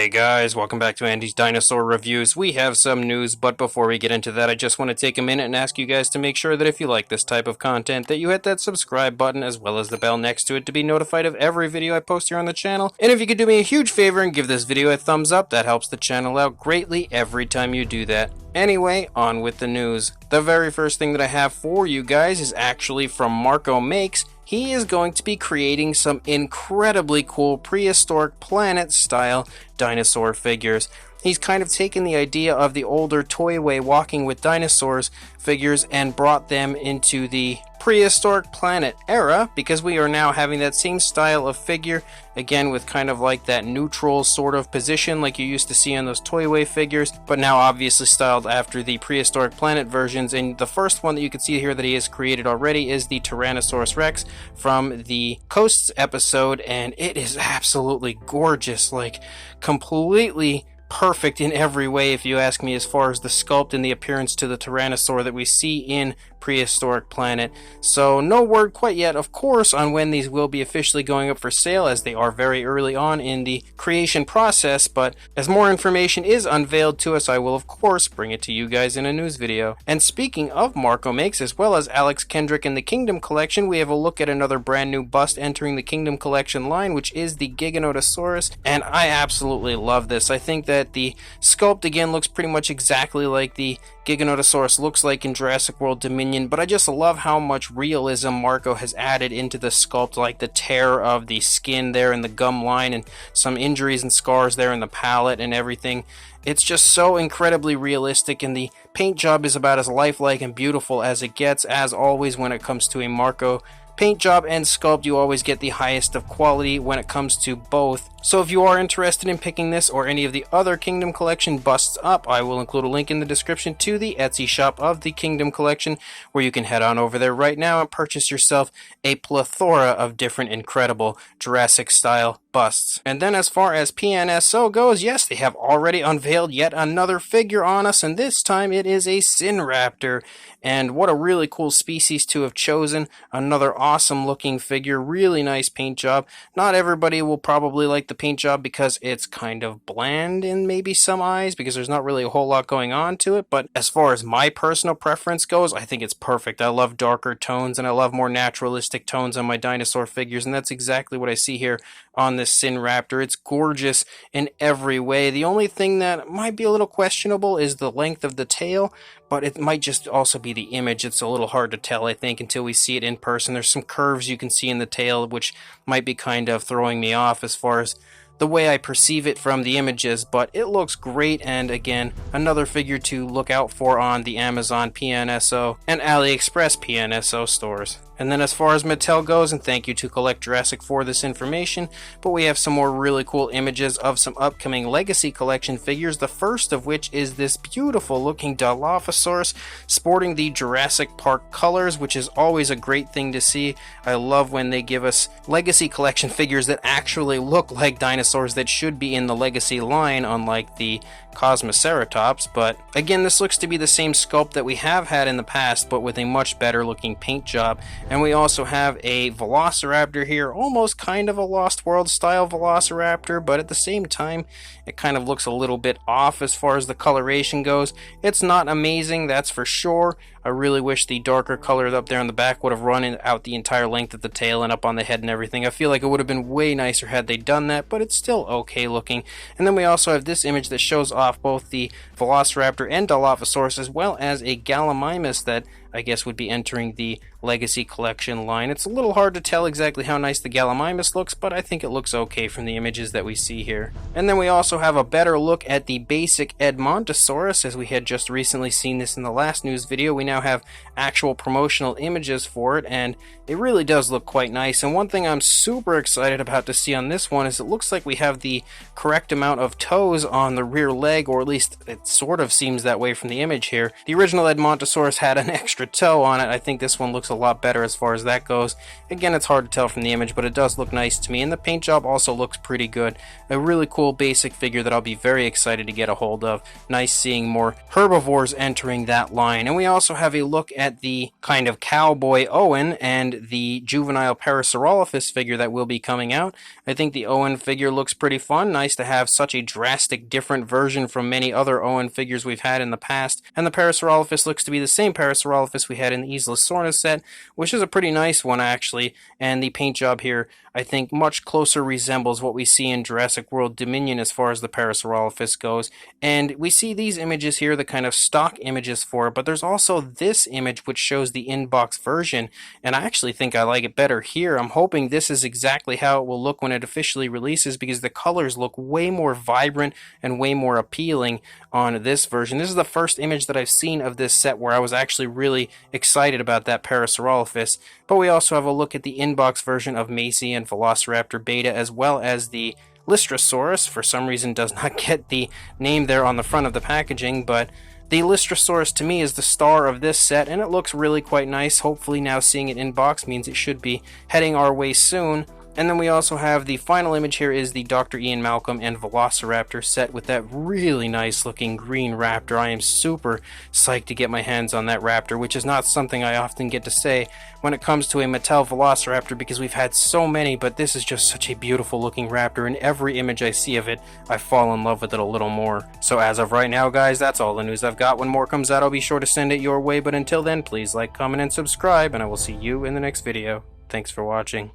Hey guys, welcome back to Andy's Dinosaur Reviews. We have some news, but before we get into that, I just want to take a minute and ask you guys to make sure that if you like this type of content, that you hit that subscribe button as well as the bell next to it to be notified of every video I post here on the channel. And if you could do me a huge favor and give this video a thumbs up, that helps the channel out greatly every time you do that. Anyway, on with the news. The very first thing that I have for you guys is actually from Marco Makes. He is going to be creating some incredibly cool Prehistoric Planet style dinosaur figures. He's kind of taken the idea of the older Toyway Walking with Dinosaurs figures and brought them into the Prehistoric Planet era, because we are now having that same style of figure, again with kind of like that neutral sort of position like you used to see on those Toyway figures, but now obviously styled after the Prehistoric Planet versions. And the first one that you can see here that he has created already is the Tyrannosaurus Rex from the Coasts episode, and it is absolutely gorgeous, like completely perfect in every way if you ask me, as far as the sculpt and the appearance to the Tyrannosaur that we see in Prehistoric Planet. So no word quite yet, of course, on when these will be officially going up for sale, as they are very early on in the creation process, but as more information is unveiled to us, I will of course bring it to you guys in a news video. And speaking of Marco Makes, as well as Alex Kendrick in the Kingdom Collection, we have a look at another brand new bust entering the Kingdom Collection line, which is the Giganotosaurus, and I absolutely love this. I think that the sculpt again looks pretty much exactly like the Giganotosaurus looks like in Jurassic World Dominion, but I just love how much realism Marco has added into the sculpt, like the tear of the skin there in the gum line and some injuries and scars there in the palate and everything. It's just so incredibly realistic, and the paint job is about as lifelike and beautiful as it gets. As always, when it comes to a Marco paint job and sculpt, you always get the highest of quality when it comes to both. So if you are interested in picking this or any of the other Kingdom Collection busts up, I will include a link in the description to the Etsy shop of the Kingdom Collection, where you can head on over there right now and purchase yourself a plethora of different incredible Jurassic style busts. And then as far as PNSO goes, yes, they have already unveiled yet another figure on us, and this time it is a Sinraptor. And what a really cool species to have chosen. Another awesome looking figure, really nice paint job. Not everybody will probably like the paint job because it's kind of bland in maybe some eyes, because there's not really a whole lot going on to it, but as far as my personal preference goes, I think it's perfect. I love darker tones and I love more naturalistic tones on my dinosaur figures, and that's exactly what I see here on this Sinraptor. It's gorgeous in every way. The only thing that might be a little questionable is the length of the tail, but it might just also be the image. It's a little hard to tell, I think, until we see it in person. There's some curves you can see in the tail which might be kind of throwing me off as far as the way I perceive it from the images, but it looks great. And again, another figure to look out for on the Amazon PNSO and AliExpress PNSO stores. And then as far as Mattel goes, and thank you to Collect Jurassic for this information, but we have some more really cool images of some upcoming Legacy Collection figures, the first of which is this beautiful looking Dilophosaurus sporting the Jurassic Park colors, which is always a great thing to see. I love when they give us Legacy Collection figures that actually look like dinosaurs that should be in the Legacy line, unlike the Cosmoceratops. But again, this looks to be the same sculpt that we have had in the past, but with a much better looking paint job. And we also have a Velociraptor here, almost kind of a Lost World style Velociraptor, but at the same time it kind of looks a little bit off as far as the coloration goes. It's not amazing, that's for sure. I really wish the darker color up there on the back would have run out the entire length of the tail and up on the head and everything. I feel like it would have been way nicer had they done that, but it's still okay looking. And then we also have this image that shows off both the Velociraptor and Dilophosaurus, as well as a Gallimimus that I guess would be entering the Legacy Collection line. It's a little hard to tell exactly how nice the Gallimimus looks, but I think it looks okay from the images that we see here. And then we also have a better look at the basic Edmontosaurus, as we had just recently seen this in the last news video. We now have actual promotional images for it, and it really does look quite nice. And one thing I'm super excited about to see on this one is it looks like we have the correct amount of toes on the rear leg, or at least it sort of seems that way from the image here. The original Edmontosaurus had an extra toe on it. I think this one looks a lot better as far as that goes. Again, it's hard to tell from the image, but it does look nice to me, and the paint job also looks pretty good. A really cool basic figure that I'll be very excited to get a hold of. Nice seeing more herbivores entering that line. And we also have have a look at the kind of cowboy Owen and the juvenile Parasaurolophus figure that will be coming out. I think the Owen figure looks pretty fun. Nice to have such a drastic different version from many other Owen figures we've had in the past. And the Parasaurolophus looks to be the same Parasaurolophus we had in the Isla Sorna set, which is a pretty nice one actually. And the paint job here, I think, much closer resembles what we see in Jurassic World Dominion as far as the Parasaurolophus goes. And we see these images here, the kind of stock images for it, but there's also this image which shows the in-box version, and I actually think I like it better here. I'm hoping this is exactly how it will look when it officially releases, because the colors look way more vibrant and way more appealing on this version. This is the first image that I've seen of this set where I was actually really excited about that Parasaurolophus. But we also have a look at the in-box version of Macy and Velociraptor Beta, as well as the Lystrosaurus. For some reason does not get the name there on the front of the packaging, but the Lystrosaurus to me is the star of this set, and it looks really quite nice. Hopefully now seeing it in box means it should be heading our way soon. And then we also have the final image here is the Dr. Ian Malcolm and Velociraptor set with that really nice looking green raptor. I am super psyched to get my hands on that raptor, which is not something I often get to say when it comes to a Mattel Velociraptor, because we've had so many, but this is just such a beautiful looking raptor, and every image I see of it, I fall in love with it a little more. So as of right now, guys, that's all the news I've got. When more comes out, I'll be sure to send it your way, but until then, please like, comment, and subscribe, and I will see you in the next video. Thanks for watching.